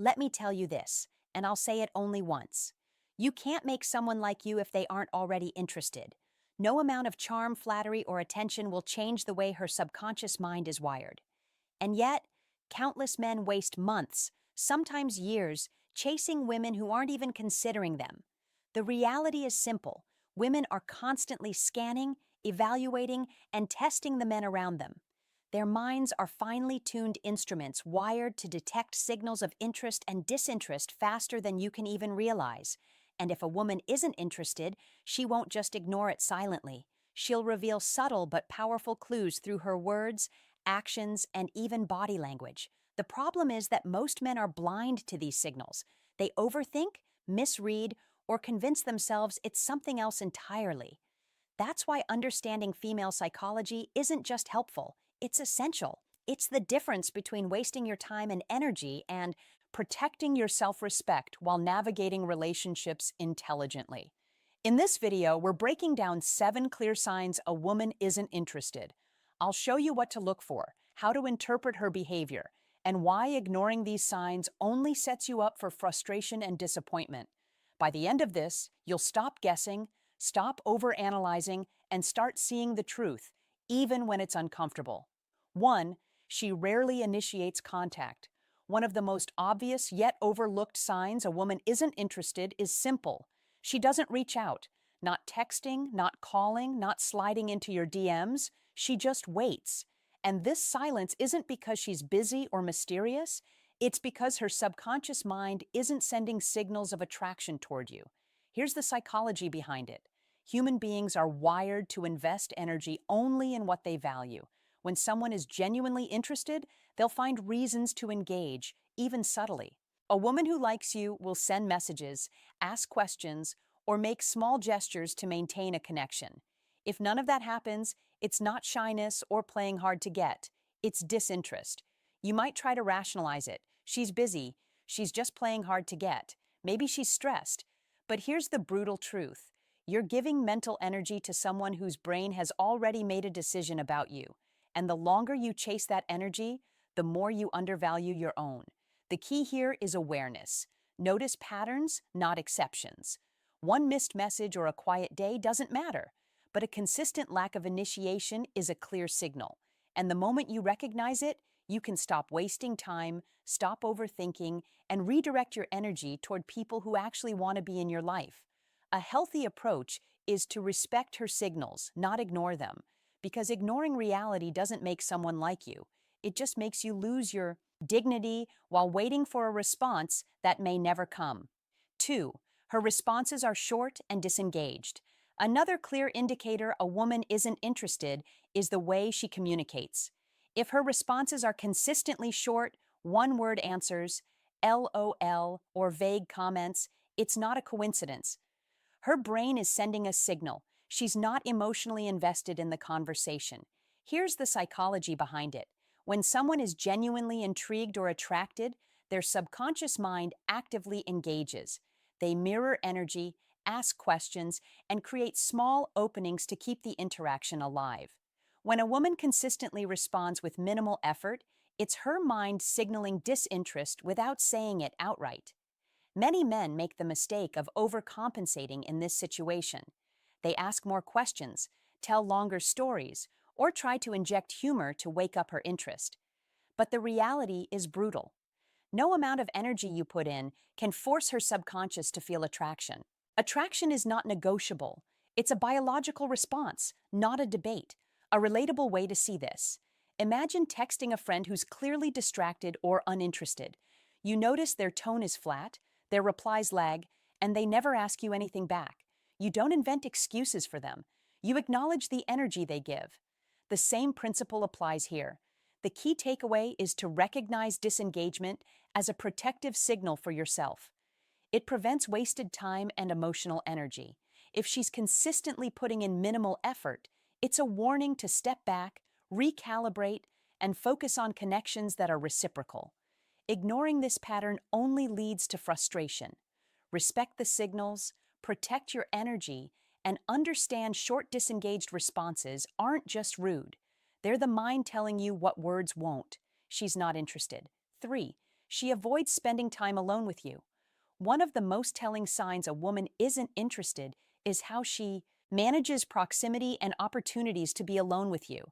Let me tell you this, and I'll say it only once. You can't make someone like you if they aren't already interested. No amount of charm, flattery, or attention will change the way her subconscious mind is wired. And yet, countless men waste months, sometimes years, chasing women who aren't even considering them. The reality is simple. Women are constantly scanning, evaluating, and testing the men around them. Their minds are finely tuned instruments wired to detect signals of interest and disinterest faster than you can even realize. And if a woman isn't interested, she won't just ignore it silently. She'll reveal subtle but powerful clues through her words, actions, and even body language. The problem is that most men are blind to these signals. They overthink, misread, or convince themselves it's something else entirely. That's why understanding female psychology isn't just helpful, it's essential. It's the difference between wasting your time and energy and protecting your self-respect while navigating relationships intelligently. In this video, we're breaking down 7 clear signs a woman isn't interested. I'll show you what to look for, how to interpret her behavior, and why ignoring these signs only sets you up for frustration and disappointment. By the end of this, you'll stop guessing, stop overanalyzing, and start seeing the truth, even when it's uncomfortable. 1. She rarely initiates contact. One of the most obvious yet overlooked signs a woman isn't interested is simple. She doesn't reach out. Not texting, not calling, not sliding into your DMs. She just waits. And this silence isn't because she's busy or mysterious. It's because her subconscious mind isn't sending signals of attraction toward you. Here's the psychology behind it. Human beings are wired to invest energy only in what they value. When someone is genuinely interested, they'll find reasons to engage, even subtly. A woman who likes you will send messages, ask questions, or make small gestures to maintain a connection. If none of that happens, it's not shyness or playing hard to get. It's disinterest. You might try to rationalize it. She's busy. She's just playing hard to get. Maybe she's stressed. But here's the brutal truth. You're giving mental energy to someone whose brain has already made a decision about you. And the longer you chase that energy, the more you undervalue your own. The key here is awareness. Notice patterns, not exceptions. One missed message or a quiet day doesn't matter, but a consistent lack of initiation is a clear signal. And the moment you recognize it, you can stop wasting time, stop overthinking, and redirect your energy toward people who actually want to be in your life. A healthy approach is to respect her signals, not ignore them, because ignoring reality doesn't make someone like you. It just makes you lose your dignity while waiting for a response that may never come. 2. Her responses are short and disengaged. Another clear indicator a woman isn't interested is the way she communicates. If her responses are consistently short, one-word answers, LOL, or vague comments, it's not a coincidence. Her brain is sending a signal. She's not emotionally invested in the conversation. Here's the psychology behind it. When someone is genuinely intrigued or attracted, their subconscious mind actively engages. They mirror energy, ask questions, and create small openings to keep the interaction alive. When a woman consistently responds with minimal effort, it's her mind signaling disinterest without saying it outright. Many men make the mistake of overcompensating in this situation. They ask more questions, tell longer stories, or try to inject humor to wake up her interest. But the reality is brutal. No amount of energy you put in can force her subconscious to feel attraction. Attraction is not negotiable. It's a biological response, not a debate. A relatable way to see this. Imagine texting a friend who's clearly distracted or uninterested. You notice their tone is flat, their replies lag, and they never ask you anything back. You don't invent excuses for them. You acknowledge the energy they give. The same principle applies here. The key takeaway is to recognize disengagement as a protective signal for yourself. It prevents wasted time and emotional energy. If she's consistently putting in minimal effort, it's a warning to step back, recalibrate, and focus on connections that are reciprocal. Ignoring this pattern only leads to frustration. Respect the signals, protect your energy, and understand short disengaged responses aren't just rude. They're the mind telling you what words won't. She's not interested. 3. she avoids spending time alone with you. One of the most telling signs a woman isn't interested is how she manages proximity and opportunities to be alone with you.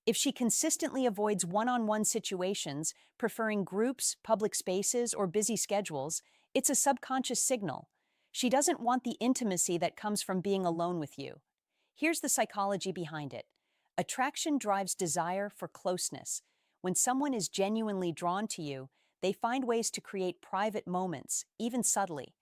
If she consistently avoids one-on-one situations, preferring groups, public spaces, or busy schedules, it's a subconscious signal. She doesn't want the intimacy that comes from being alone with you. Here's the psychology behind it. Attraction drives desire for closeness. When someone is genuinely drawn to you, they find ways to create private moments, even subtly.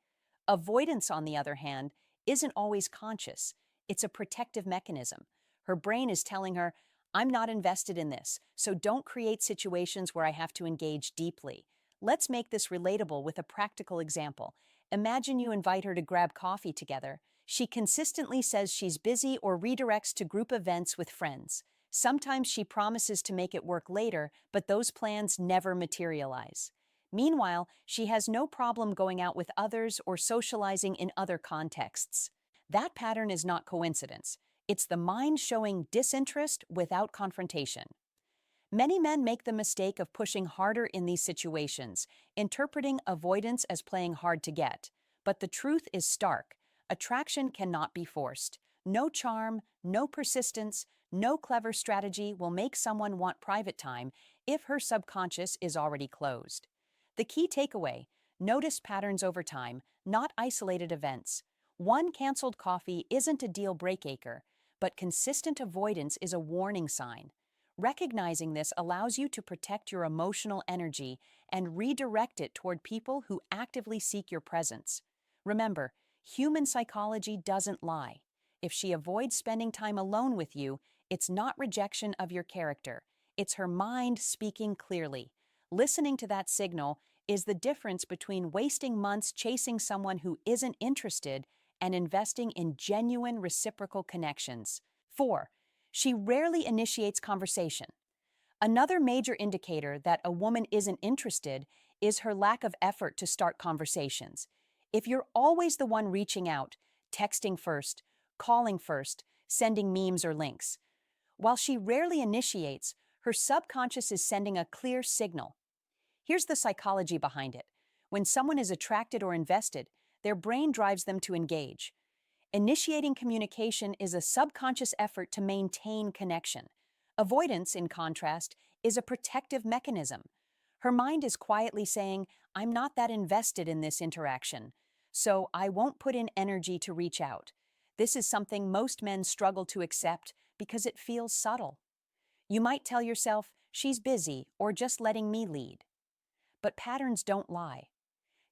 Avoidance, on the other hand, isn't always conscious. It's a protective mechanism. Her brain is telling her, I'm not invested in this, so don't create situations where I have to engage deeply. Let's make this relatable with a practical example. Imagine you invite her to grab coffee together. She consistently says she's busy or redirects to group events with friends. Sometimes she promises to make it work later, but those plans never materialize. Meanwhile, she has no problem going out with others or socializing in other contexts. That pattern is not coincidence. It's the mind showing disinterest without confrontation. Many men make the mistake of pushing harder in these situations, interpreting avoidance as playing hard to get. But the truth is stark. Attraction cannot be forced. No charm, no persistence, no clever strategy will make someone want private time if her subconscious is already closed. The key takeaway: notice patterns over time, not isolated events. One canceled coffee isn't a deal breaker, but consistent avoidance is a warning sign. Recognizing this allows you to protect your emotional energy and redirect it toward people who actively seek your presence. Remember, human psychology doesn't lie. If she avoids spending time alone with you, it's not rejection of your character. It's her mind speaking clearly. Listening to that signal is the difference between wasting months chasing someone who isn't interested and investing in genuine reciprocal connections. 4. She rarely initiates conversation. Another major indicator that a woman isn't interested is her lack of effort to start conversations. If you're always the one reaching out, texting first, calling first, sending memes or links, while she rarely initiates, her subconscious is sending a clear signal. Here's the psychology behind it. When someone is attracted or invested, their brain drives them to engage. Initiating communication is a subconscious effort to maintain connection. Avoidance, in contrast, is a protective mechanism. Her mind is quietly saying, I'm not that invested in this interaction, so I won't put in energy to reach out. This is something most men struggle to accept because it feels subtle. You might tell yourself, she's busy or just letting me lead. But patterns don't lie.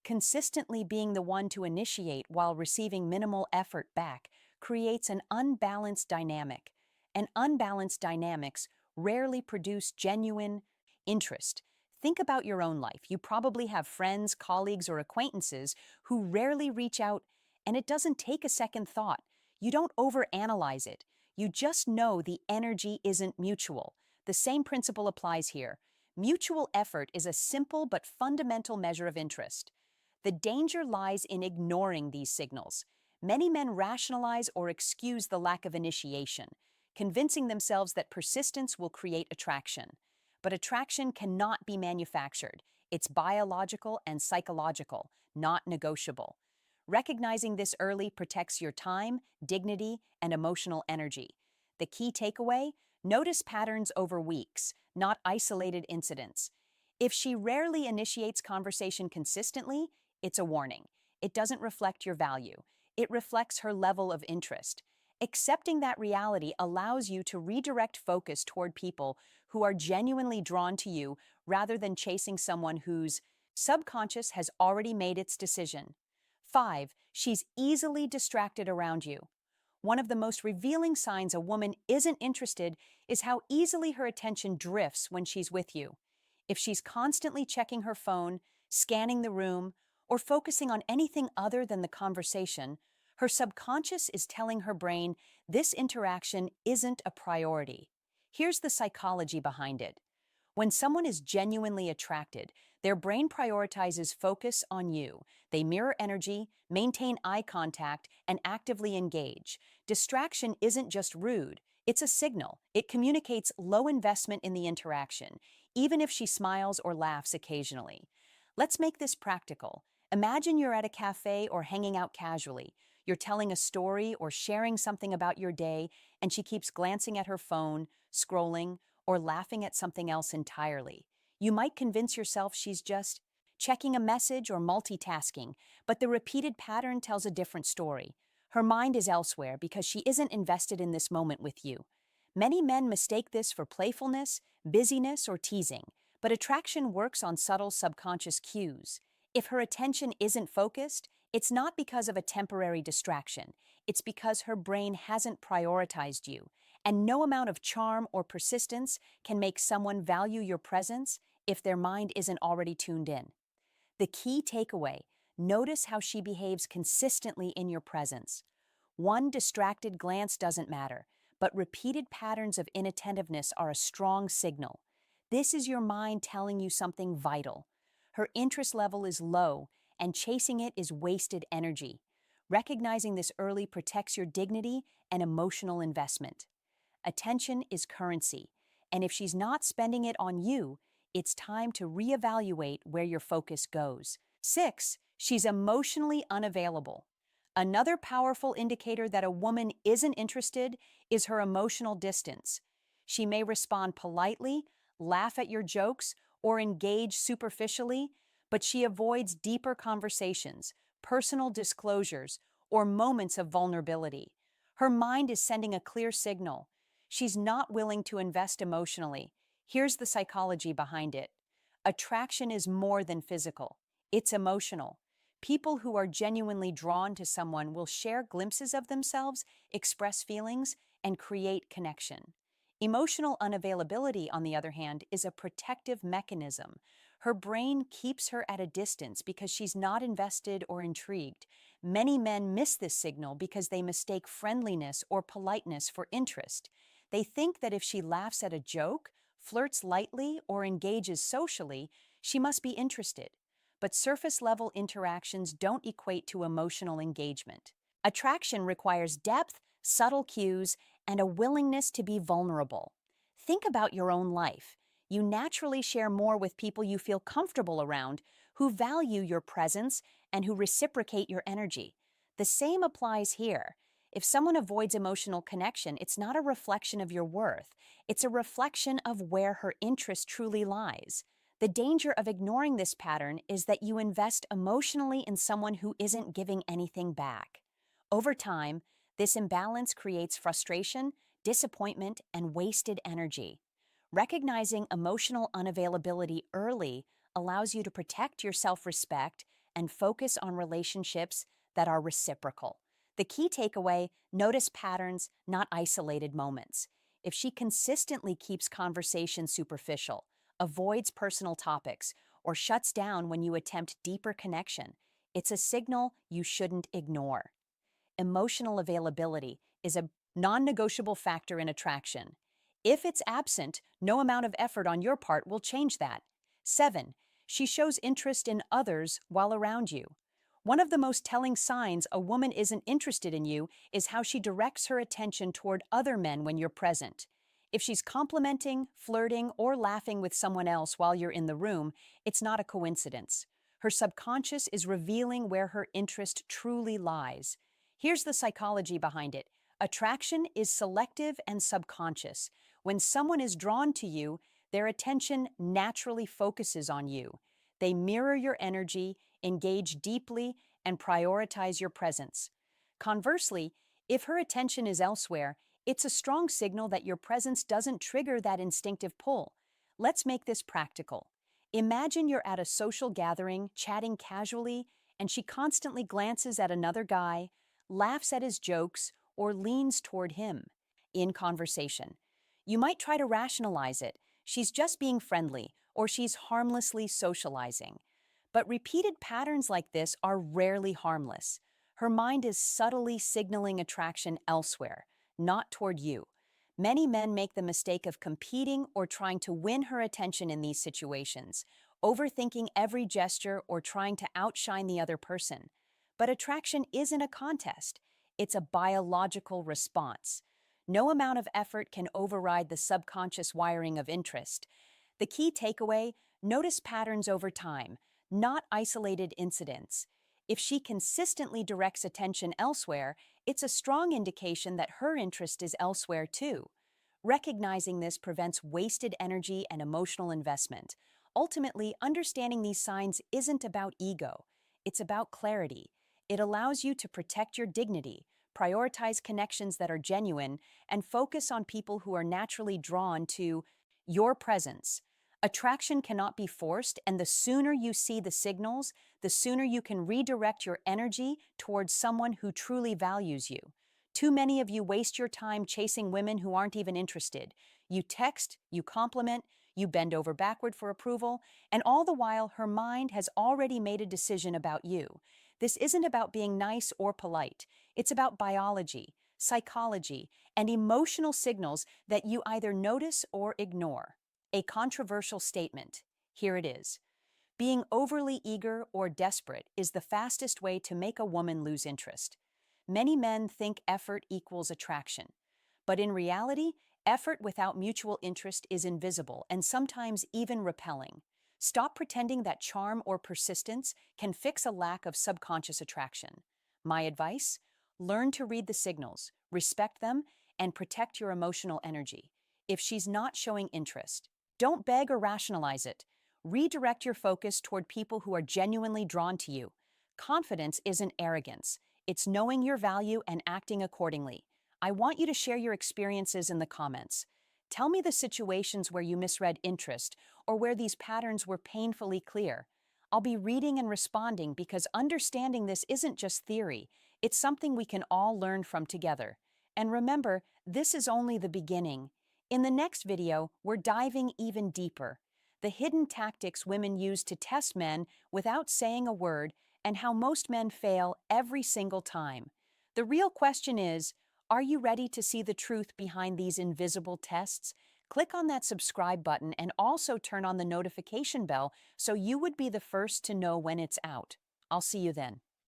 Consistently being the one to initiate while receiving minimal effort back creates an unbalanced dynamic, and unbalanced dynamics rarely produce genuine interest. Think about your own life. You probably have friends, colleagues, or acquaintances who rarely reach out, and it doesn't take a second thought. You don't overanalyze it. You just know the energy isn't mutual. The same principle applies here. Mutual effort is a simple but fundamental measure of interest. The danger lies in ignoring these signals. Many men rationalize or excuse the lack of initiation, convincing themselves that persistence will create attraction. But attraction cannot be manufactured. It's biological and psychological, not negotiable. Recognizing this early protects your time, dignity, and emotional energy. The key takeaway: notice patterns over weeks, not isolated incidents. If she rarely initiates conversation consistently, it's a warning. It doesn't reflect your value. It reflects her level of interest. Accepting that reality allows you to redirect focus toward people who are genuinely drawn to you rather than chasing someone whose subconscious has already made its decision. 5. She's easily distracted around you. One of the most revealing signs a woman isn't interested is how easily her attention drifts when she's with you. If she's constantly checking her phone, scanning the room, or focusing on anything other than the conversation, her subconscious is telling her brain this interaction isn't a priority. Here's the psychology behind it. When someone is genuinely attracted, their brain prioritizes focus on you. They mirror energy, maintain eye contact, and actively engage. Distraction isn't just rude, it's a signal. It communicates low investment in the interaction, even if she smiles or laughs occasionally. Let's make this practical. Imagine you're at a cafe or hanging out casually. You're telling a story or sharing something about your day, and she keeps glancing at her phone, scrolling, or laughing at something else entirely. You might convince yourself she's just checking a message or multitasking, but the repeated pattern tells a different story. Her mind is elsewhere because she isn't invested in this moment with you. Many men mistake this for playfulness, busyness, or teasing, but attraction works on subtle subconscious cues. If her attention isn't focused, it's not because of a temporary distraction. It's because her brain hasn't prioritized you, and no amount of charm or persistence can make someone value your presence if their mind isn't already tuned in. The key takeaway: notice how she behaves consistently in your presence. One distracted glance doesn't matter, but repeated patterns of inattentiveness are a strong signal. This is your mind telling you something vital. Her interest level is low, and chasing it is wasted energy. Recognizing this early protects your dignity and emotional investment. Attention is currency, and if she's not spending it on you, it's time to reevaluate where your focus goes. 6. She's emotionally unavailable. Another powerful indicator that a woman isn't interested is her emotional distance. She may respond politely, laugh at your jokes, or engage superficially, but she avoids deeper conversations, personal disclosures, or moments of vulnerability. Her mind is sending a clear signal. She's not willing to invest emotionally. Here's the psychology behind it. Attraction is more than physical. It's emotional. People who are genuinely drawn to someone will share glimpses of themselves, express feelings, and create connection. Emotional unavailability, on the other hand, is a protective mechanism. Her brain keeps her at a distance because she's not invested or intrigued. Many men miss this signal because they mistake friendliness or politeness for interest. They think that if she laughs at a joke, flirts lightly, or engages socially, she must be interested. But surface-level interactions don't equate to emotional engagement. Attraction requires depth, subtle cues, and a willingness to be vulnerable. Think about your own life. You naturally share more with people you feel comfortable around, who value your presence and who reciprocate your energy. The same applies here. If someone avoids emotional connection, it's not a reflection of your worth. It's a reflection of where her interest truly lies. The danger of ignoring this pattern is that you invest emotionally in someone who isn't giving anything back. Over time, this imbalance creates frustration, disappointment, and wasted energy. Recognizing emotional unavailability early allows you to protect your self-respect and focus on relationships that are reciprocal. The key takeaway: notice patterns, not isolated moments. If she consistently keeps conversation superficial, avoids personal topics, or shuts down when you attempt deeper connection, it's a signal you shouldn't ignore. Emotional availability is a non-negotiable factor in attraction. If it's absent, no amount of effort on your part will change that. 7. She shows interest in others while around you. One of the most telling signs a woman isn't interested in you is how she directs her attention toward other men when you're present. If she's complimenting, flirting, or laughing with someone else while you're in the room, it's not a coincidence. Her subconscious is revealing where her interest truly lies. Here's the psychology behind it. Attraction is selective and subconscious. When someone is drawn to you, their attention naturally focuses on you. They mirror your energy, engage deeply, and prioritize your presence. Conversely, if her attention is elsewhere, it's a strong signal that your presence doesn't trigger that instinctive pull. Let's make this practical. Imagine you're at a social gathering, chatting casually, and she constantly glances at another guy, laughs at his jokes, or leans toward him in conversation. You might try to rationalize it. She's just being friendly, or she's harmlessly socializing. But repeated patterns like this are rarely harmless. Her mind is subtly signaling attraction elsewhere, not toward you. Many men make the mistake of competing or trying to win her attention in these situations, overthinking every gesture or trying to outshine the other person. But attraction isn't a contest. It's a biological response. No amount of effort can override the subconscious wiring of interest. The key takeaway: notice patterns over time, not isolated incidents. If she consistently directs attention elsewhere, it's a strong indication that her interest is elsewhere too. Recognizing this prevents wasted energy and emotional investment. Ultimately, understanding these signs isn't about ego, it's about clarity. It allows you to protect your dignity, prioritize connections that are genuine, and focus on people who are naturally drawn to your presence. Attraction cannot be forced, and the sooner you see the signals, the sooner you can redirect your energy towards someone who truly values you. Too many of you waste your time chasing women who aren't even interested. You text, you compliment, you bend over backward for approval, and all the while her mind has already made a decision about you. This isn't about being nice or polite. It's about biology, psychology, and emotional signals that you either notice or ignore. A controversial statement. Here it is. Being overly eager or desperate is the fastest way to make a woman lose interest. Many men think effort equals attraction, but in reality, effort without mutual interest is invisible and sometimes even repelling. Stop pretending that charm or persistence can fix a lack of subconscious attraction. My advice? Learn to read the signals, respect them, and protect your emotional energy. If she's not showing interest, don't beg or rationalize it. Redirect your focus toward people who are genuinely drawn to you. Confidence isn't arrogance. It's knowing your value and acting accordingly. I want you to share your experiences in the comments. Tell me the situations where you misread interest or where these patterns were painfully clear. I'll be reading and responding because understanding this isn't just theory, it's something we can all learn from together. And remember, this is only the beginning. In the next video, we're diving even deeper. The hidden tactics women use to test men without saying a word, and how most men fail every single time. The real question is, are you ready to see the truth behind these invisible tests? Click on that subscribe button and also turn on the notification bell so you would be the first to know when it's out. I'll see you then.